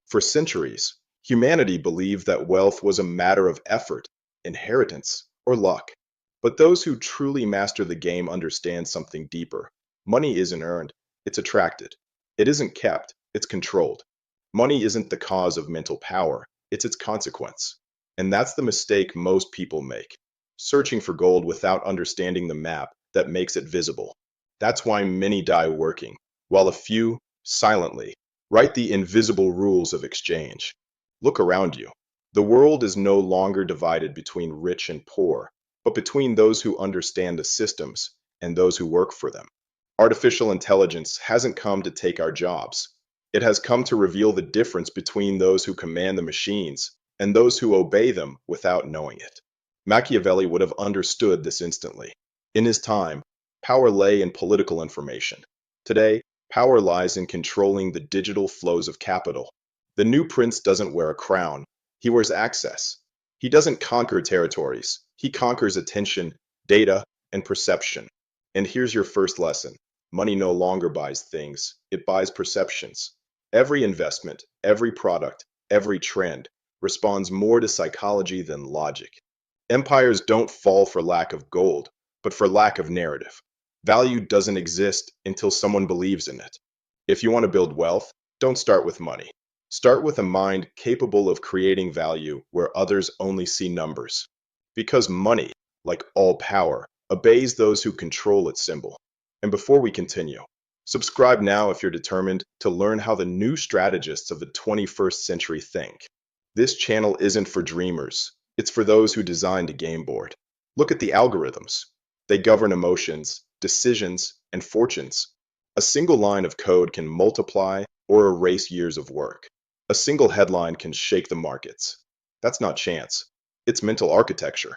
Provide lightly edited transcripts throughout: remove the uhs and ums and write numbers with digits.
For centuries, humanity believed that wealth was a matter of effort, inheritance, or luck. But those who truly master the game understand something deeper. Money isn't earned, it's attracted. It isn't kept, it's controlled. Money isn't the cause of mental power, it's its consequence. And that's the mistake most people make, searching for gold without understanding the map that makes it visible. That's why many die working, while a few, silently, write the invisible rules of exchange. Look around you. The world is no longer divided between rich and poor, but between those who understand the systems and those who work for them. Artificial intelligence hasn't come to take our jobs. It has come to reveal the difference between those who command the machines and those who obey them without knowing it. Machiavelli would have understood this instantly. In his time, power lay in political information. Today, power lies in controlling the digital flows of capital. The new prince doesn't wear a crown, he wears access. He doesn't conquer territories, he conquers attention, data, and perception. And here's your first lesson. Money no longer buys things, it buys perceptions. Every investment, every product, every trend responds more to psychology than logic. Empires don't fall for lack of gold, but for lack of narrative. Value doesn't exist until someone believes in it. If you want to build wealth, don't start with money. Start with a mind capable of creating value where others only see numbers. Because money, like all power, obeys those who control its symbol. And before we continue, subscribe now if you're determined to learn how the new strategists of the 21st century think. This channel isn't for dreamers, it's for those who designed a game board. Look at the algorithms. They govern emotions, decisions, and fortunes. A single line of code can multiply or erase years of work. A single headline can shake the markets. That's not chance. It's mental architecture.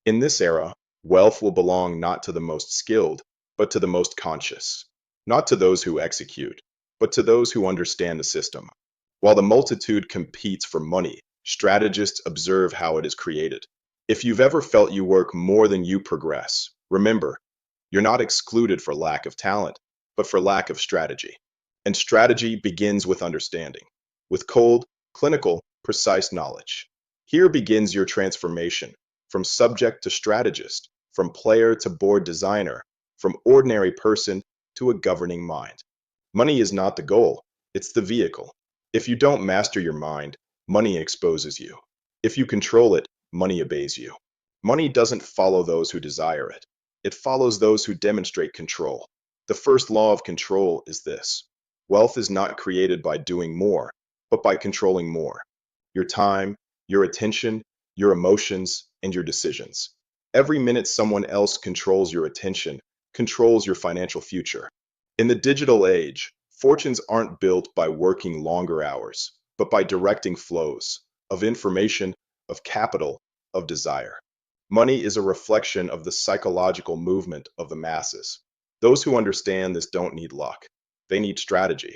In this era, wealth will belong not to the most skilled, but to the most conscious. Not to those who execute, but to those who understand the system. While the multitude competes for money, strategists observe how it is created. If you've ever felt you work more than you progress, remember, you're not excluded for lack of talent, but for lack of strategy. And strategy begins with understanding, with cold, clinical, precise knowledge. Here begins your transformation from subject to strategist, from player to board designer, from ordinary person to a governing mind. Money is not the goal, it's the vehicle. If you don't master your mind, money exposes you. If you control it, money obeys you. Money doesn't follow those who desire it. It follows those who demonstrate control. The first law of control is this. Wealth is not created by doing more, but by controlling more. Your time, your attention, your emotions, and your decisions. Every minute someone else controls your attention, controls your financial future. In the digital age, fortunes aren't built by working longer hours, but by directing flows of information, of capital, of desire. Money is a reflection of the psychological movement of the masses. Those who understand this don't need luck. They need strategy.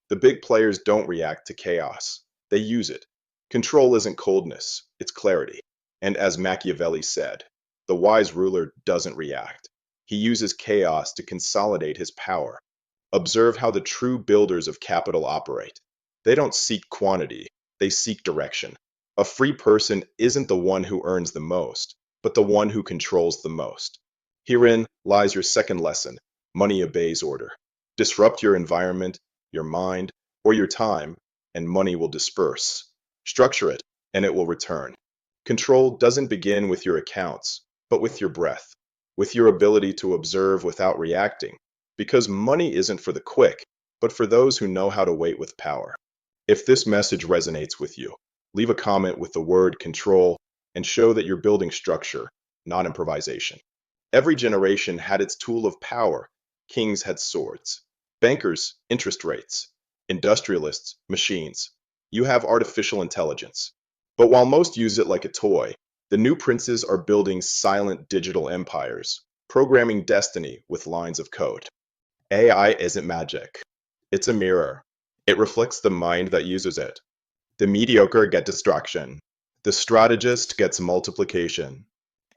The big players don't react to chaos. They use it. Control isn't coldness, it's clarity. And as Machiavelli said, the wise ruler doesn't react. He uses chaos to consolidate his power. Observe how the true builders of capital operate. They don't seek quantity, they seek direction. A free person isn't the one who earns the most, but the one who controls the most. Herein lies your second lesson. Money obeys order. Disrupt your environment, your mind, or your time, and money will disperse. Structure it, and it will return. Control doesn't begin with your accounts, but with your breath, with your ability to observe without reacting. Because money isn't for the quick, but for those who know how to wait with power. If this message resonates with you, leave a comment with the word control and show that you're building structure, not improvisation. Every generation had its tool of power. Kings had swords. Bankers, interest rates. Industrialists, machines. You have artificial intelligence. But while most use it like a toy, the new princes are building silent digital empires, programming destiny with lines of code. AI isn't magic. It's a mirror. It reflects the mind that uses it. The mediocre get distraction. The strategist gets multiplication.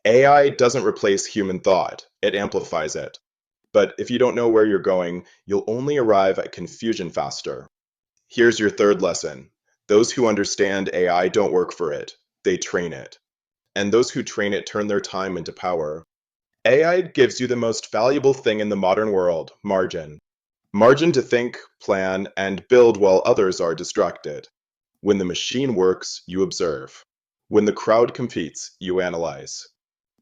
AI doesn't replace human thought, it amplifies it. But if you don't know where you're going, you'll only arrive at confusion faster. Here's your third lesson. Those who understand AI don't work for it, they train it. And those who train it turn their time into power. AI gives you the most valuable thing in the modern world, margin. Margin to think, plan, and build while others are distracted. When the machine works, you observe. When the crowd competes, you analyze.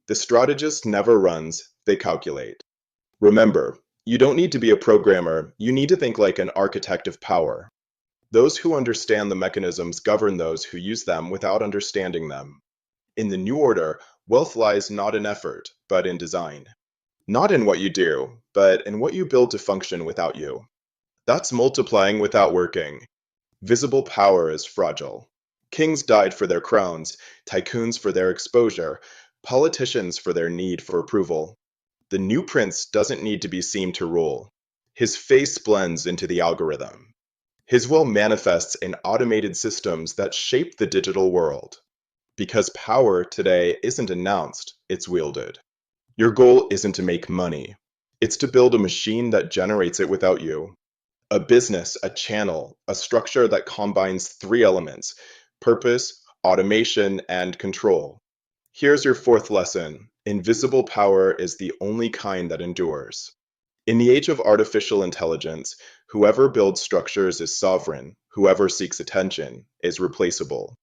The strategist never runs, they calculate. Remember, you don't need to be a programmer, you need to think like an architect of power. Those who understand the mechanisms govern those who use them without understanding them. In the new order, wealth lies not in effort, but in design. Not in what you do, but in what you build to function without you. That's multiplying without working. Visible power is fragile. Kings died for their crowns, tycoons for their exposure, politicians for their need for approval. The new prince doesn't need to be seen to rule. His face blends into the algorithm. His will manifests in automated systems that shape the digital world. Because power today isn't announced, it's wielded. Your goal isn't to make money. It's to build a machine that generates it without you. A business, a channel, a structure that combines three elements: purpose, automation, and control. Here's your fourth lesson. Invisible power is the only kind that endures. In the age of artificial intelligence, whoever builds structures is sovereign, whoever seeks attention is replaceable.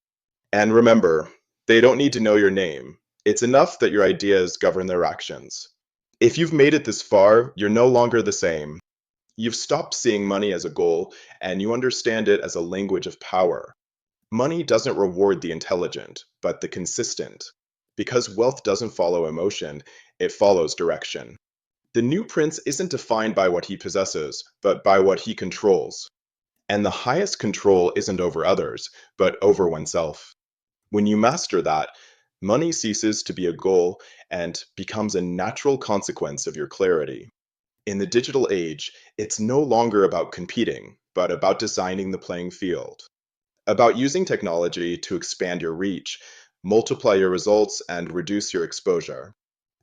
And remember, they don't need to know your name. It's enough that your ideas govern their actions. If you've made it this far, you're no longer the same. You've stopped seeing money as a goal, and you understand it as a language of power. Money doesn't reward the intelligent, but the consistent. Because wealth doesn't follow emotion, it follows direction. The new prince isn't defined by what he possesses, but by what he controls. And the highest control isn't over others, but over oneself. When you master that, money ceases to be a goal and becomes a natural consequence of your clarity. In the digital age, it's no longer about competing, but about designing the playing field. About using technology to expand your reach, multiply your results, and reduce your exposure.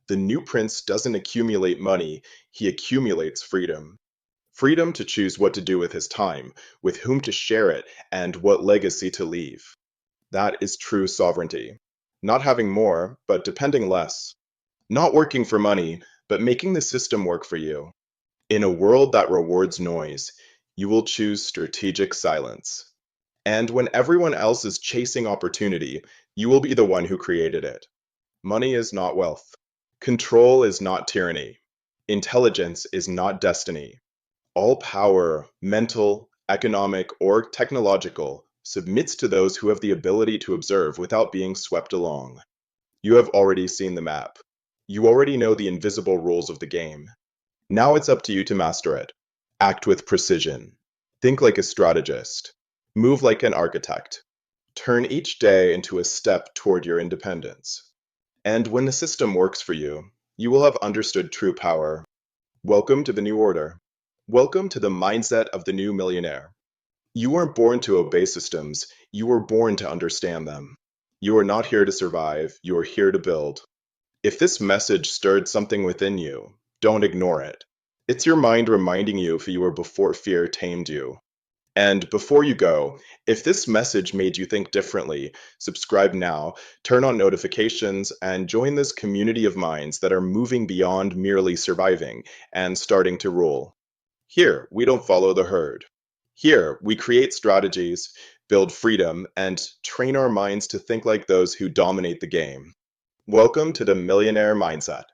The new prince doesn't accumulate money, he accumulates freedom. Freedom to choose what to do with his time, with whom to share it, and what legacy to leave. That is true sovereignty. Not having more, but depending less. Not working for money, but making the system work for you. In a world that rewards noise, you will choose strategic silence. And when everyone else is chasing opportunity, you will be the one who created it. Money is not wealth. Control is not tyranny. Intelligence is not destiny. All power, mental, economic, or technological, submits to those who have the ability to observe without being swept along. You have already seen the map. You already know the invisible rules of the game. Now it's up to you to master it. Act with precision. Think like a strategist. Move like an architect. Turn each day into a step toward your independence. And when the system works for you, you will have understood true power. Welcome to the new order. Welcome to the mindset of the new millionaire. You weren't born to obey systems, you were born to understand them. You are not here to survive, you are here to build. If this message stirred something within you, don't ignore it. It's your mind reminding you who you were before fear tamed you. And before you go, if this message made you think differently, subscribe now, turn on notifications, and join this community of minds that are moving beyond merely surviving and starting to rule. Here, we don't follow the herd. Here, we create strategies, build freedom, and train our minds to think like those who dominate the game. Welcome to the Millionaire Mindset.